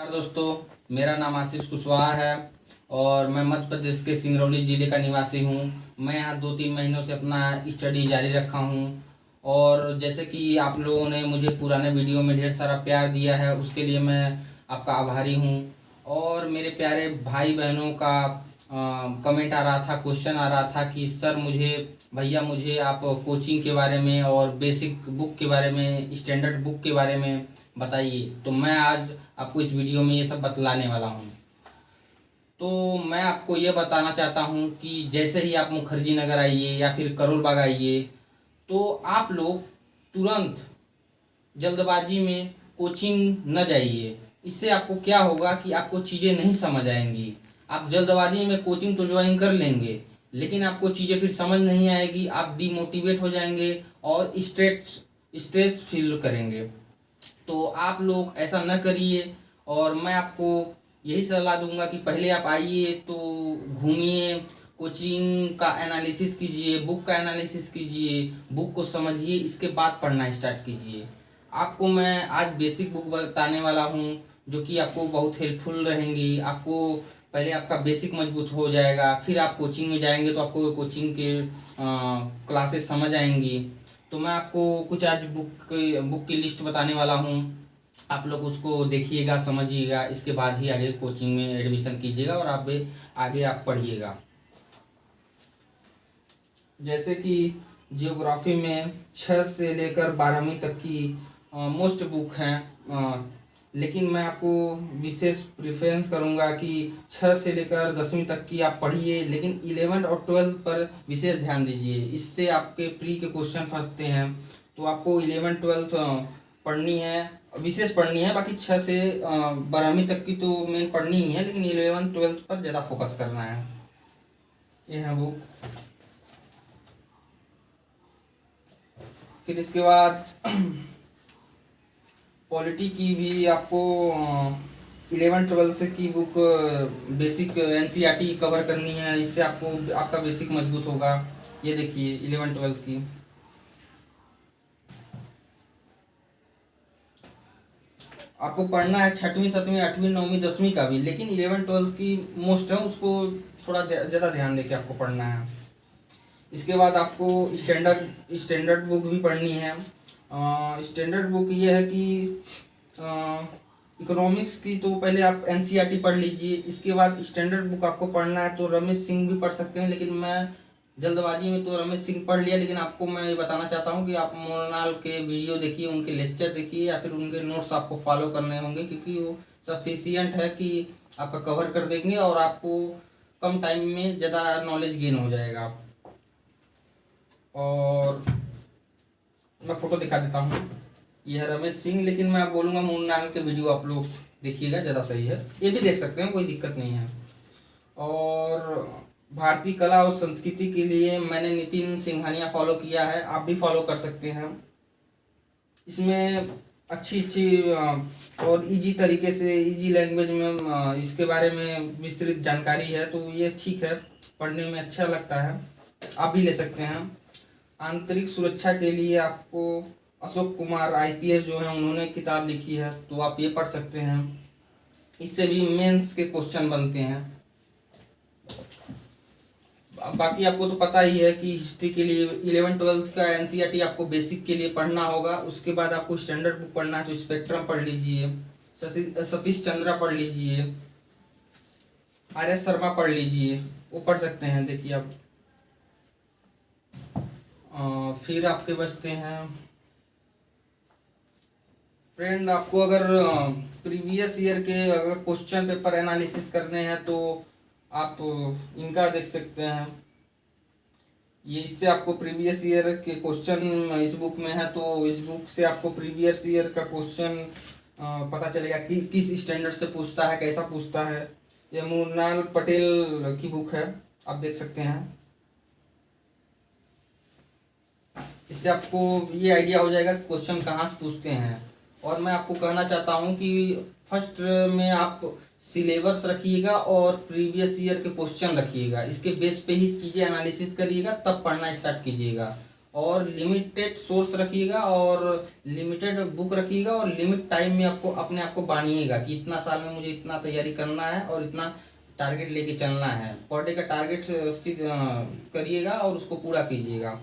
नमस्कार दोस्तों, मेरा नाम आशीष कुशवाहा है और मैं मध्य प्रदेश के सिंगरौली ज़िले का निवासी हूँ। मैं यहाँ 2-3 महीनों से अपना स्टडी जारी रखा हूँ और जैसे कि आप लोगों ने मुझे पुराने वीडियो में ढेर सारा प्यार दिया है, उसके लिए मैं आपका आभारी हूँ। और मेरे प्यारे भाई बहनों का कमेंट आ रहा था, क्वेश्चन आ रहा था कि सर भैया मुझे आप कोचिंग के बारे में और बेसिक बुक के बारे में, स्टैंडर्ड बुक के बारे में बताइए। तो मैं आज आपको इस वीडियो में ये सब बतलाने वाला हूँ। तो मैं आपको ये बताना चाहता हूँ कि जैसे ही आप मुखर्जी नगर आइए या फिर करोल बाग आइए, तो आप लोग तुरंत जल्दबाजी में कोचिंग न जाइए। इससे आपको क्या होगा कि आपको चीज़ें नहीं समझ आएंगी। आप जल्दबाजी में कोचिंग तो ज्वाइन कर लेंगे, लेकिन आपको चीज़ें फिर समझ नहीं आएगी, आप डिमोटिवेट हो जाएंगे और स्ट्रेस फील करेंगे। तो आप लोग ऐसा न करिए और मैं आपको यही सलाह दूंगा कि पहले आप आइए तो घूमिए, कोचिंग का एनालिसिस कीजिए, बुक का एनालिसिस कीजिए, बुक को समझिए, इसके बाद पढ़ना स्टार्ट कीजिए। आपको मैं आज बेसिक बुक बताने वाला हूँ जो कि आपको बहुत हेल्पफुल रहेंगी। आपको पहले आपका बेसिक मजबूत हो जाएगा, फिर आप कोचिंग में जाएंगे तो आपको कोचिंग के क्लासेस समझ आएंगी। तो मैं आपको कुछ आज बुक की लिस्ट बताने वाला हूँ। आप लोग उसको देखिएगा, समझिएगा, इसके बाद ही आगे कोचिंग में एडमिशन कीजिएगा और आप आगे आप पढ़िएगा। जैसे कि जियोग्राफी में 6 से लेकर 12वीं तक की मोस्ट बुक हैं, लेकिन मैं आपको विशेष प्रेफरेंस करूंगा कि 6 से लेकर 10वीं तक की आप पढ़िए, लेकिन 11 और 12 पर विशेष ध्यान दीजिए। इससे आपके प्री के क्वेश्चन फंसते हैं। तो आपको 11-12 पढ़नी है, विशेष पढ़नी है। बाकी 6 से 12वीं तक की तो मेन पढ़नी ही है, लेकिन 11-12 पर ज़्यादा फोकस करना है। ये है बुक। फिर इसके बाद पॉलिटी की भी आपको 11-12 की बुक बेसिक एनसीईआरटी कवर करनी है। इससे आपको आपका बेसिक मजबूत होगा। ये देखिए 11-12 की। आपको पढ़ना है 6वीं 7वीं 8वीं 9वीं 10वीं का भी, लेकिन 11-12 की मोस्ट है, उसको थोड़ा ज़्यादा ध्यान देके आपको पढ़ना है। इसके बाद आपको स्टैंडर्ड बुक भी पढ़नी है। स्टैंडर्ड बुक ये है कि इकोनॉमिक्स की तो पहले आप एनसीईआरटी पढ़ लीजिए। इसके बाद स्टैंडर्ड बुक आपको पढ़ना है तो रमेश सिंह भी पढ़ सकते हैं, लेकिन मैं जल्दबाजी में तो रमेश सिंह पढ़ लिया। लेकिन आपको मैं ये बताना चाहता हूँ कि आप मोरनाल के वीडियो देखिए, उनके लेक्चर देखिए, या फिर उनके नोट्स आपको फॉलो करने होंगे, क्योंकि वो सफिशियंट है कि आपका कवर कर देंगे और आपको कम टाइम में ज़्यादा नॉलेज गेन हो जाएगा। और मैं फोटो दिखा देता हूँ, ये है रमेश सिंह, लेकिन मैं बोलूँगा मुन्नाल के वीडियो आप लोग देखिएगा, ज़्यादा सही है। ये भी देख सकते हैं, कोई दिक्कत नहीं है। और भारतीय कला और संस्कृति के लिए मैंने नितिन सिंघानिया फॉलो किया है, आप भी फॉलो कर सकते हैं। इसमें अच्छी और इजी तरीके से, इजी लैंग्वेज में इसके बारे में विस्तृत जानकारी है, तो ये ठीक है, पढ़ने में अच्छा लगता है, आप भी ले सकते हैं। आंतरिक सुरक्षा के लिए आपको अशोक कुमार आईपीएस जो है, उन्होंने किताब लिखी है, तो आप ये पढ़ सकते हैं। इससे भी मेंस के क्वेश्चन बनते हैं। बाकी आपको तो पता ही है कि हिस्ट्री के लिए 11-12 का एनसीईआरटी आपको बेसिक के लिए पढ़ना होगा। उसके बाद आपको स्टैंडर्ड बुक पढ़ना है तो स्पेक्ट्रम पढ़ लीजिए, सतीश चंद्रा पढ़ लीजिए, आर.एस. शर्मा पढ़ लीजिए, वो पढ़ सकते हैं। देखिए आप फिर आपके बचते हैं फ्रेंड, आपको अगर प्रीवियस ईयर के अगर क्वेश्चन पेपर एनालिसिस करने हैं तो आप इनका देख सकते हैं। ये इससे आपको प्रीवियस ईयर के क्वेश्चन इस बुक में है, तो इस बुक से आपको प्रीवियस ईयर का क्वेश्चन पता चलेगा कि किस स्टैंडर्ड से पूछता है, कैसा पूछता है। ये मुन्नाल पटेल की बुक है, आप देख सकते हैं। इससे आपको ये आइडिया हो जाएगा कि क्वेश्चन कहाँ से पूछते हैं। और मैं आपको कहना चाहता हूँ कि फर्स्ट में आप सिलेबस रखिएगा और प्रीवियस ईयर के क्वेश्चन रखिएगा, इसके बेस पे ही चीज़ें एनालिसिस करिएगा, तब पढ़ना स्टार्ट कीजिएगा। और लिमिटेड सोर्स रखिएगा और लिमिटेड बुक रखिएगा और लिमिट टाइम में आपको अपने आप को बांधिएगा कि इतना साल में मुझे इतना तैयारी करना है और इतना टारगेट लेके चलना है। पर डे का टारगेट करिएगा और उसको पूरा कीजिएगा।